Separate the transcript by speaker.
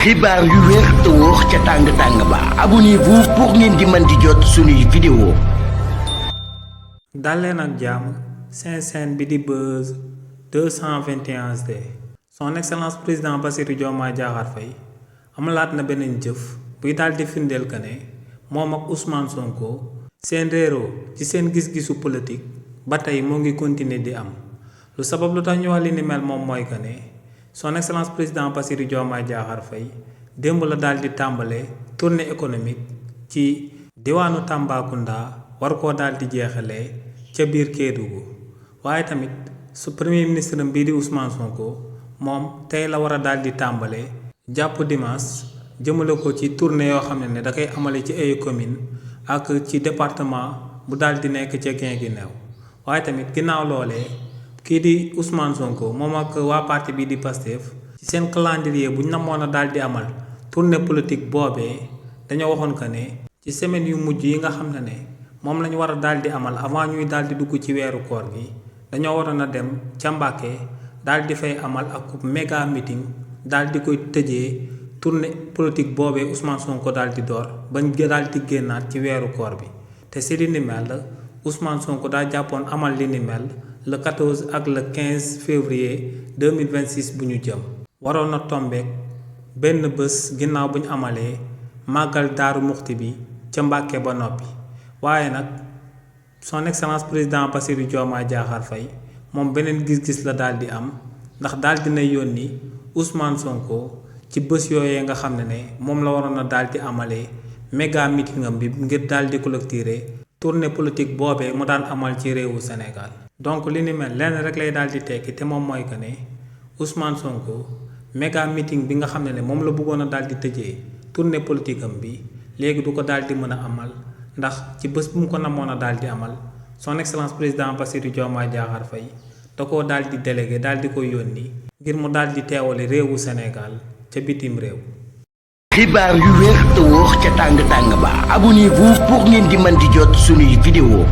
Speaker 1: xibaar yu wér te wóor ca tàng ba abonnez-vous pour ngeen di mën di jot suñuy vidéo.
Speaker 2: daleen ak jàmm seen chaîne bi di Buzz 221 HD. son excellence président Bassirou Diomaye Diakhar Faye amalaat na beneen jëf buy daal di firndeel que ne moom ak Ousmane Sonko seen réeroo ci seen gis-gisu politique ba tey moo ngi continuer di am lu sabab lu tax ñu wax li ni mel moom mooy que ne son excellence président Bassirou Diomaye Diakhar Faye démb la daal di tàmbale tournée économique ci diwaanu Tambacounda war koo daal di jeexalee ca biir Kédougou waaye tamit su premier ministre bii di Ousmane Sonko moom tey la war a daal di tàmbale jàpp dimanche jëmale ko ci tournée yoo xam ne da koy amale ci ay commune ak ci département bu daal di nekk ca Guinguinéo waaye tamit ginnaaw loolee kii di Ousmane Sonko moom ak waa parti bii di Pastef ci seen calendrier bu ñu namoon a daal di amal tournée politique boobee dañoo waxoon que ne ci semaine yu mujj yi nga xam ne moom lañu war a daal di amal avant ñuy daal di dugg ci weeru koor gi dañoo waroon a dem ca Mbàkke daal di fay amal ak méga meeting daal di koy tëjee tournée politique boobee Ousmane Sonko daal di door bañ daal di génnaat ci weeru koor bi te si li ni mel Ousmane Sonko daa jàppoon amal li ni mel le 14 ak le 15 février 2026 bu ñu jëm waroon na tombeek benn bés ginnaaw bu ñu amalee màggal Daaru Muxti bi ca Mbàkke ba noppi waaye nag son excellence président Bassirou Diomaye Diakhar Faye moom beneen gis-gis la daal di am ndax daal dina yónni Ousmane Sonko ci bés yooyee nga xam ne moom la waroon a daal di amalee méga meeting am bi ngir daal di clôturer tournée politique boobee mu daan amal ci réewu Sénégal. donc li ni mel lenn rek lay daal di tekki te moom mooy que ne Ousmane Sonko méga meeting bi nga xam ne moom la bëggoon a daal di tëjee tournée politique am bi léegi du ko daal di mën a amal ndax ci bés bu mu ko namoon a daal di amal son excellence président Bassirou Diomaye Diakhar Faye da koo daal di délégué daal di koy yónni ngir mu daal di teewale réewu Sénégal ca bitim réew.
Speaker 1: xibaar yu wér te wóor ca tàng ba abonnez-vous pour ngeen di mën di jot suñuy vidéo.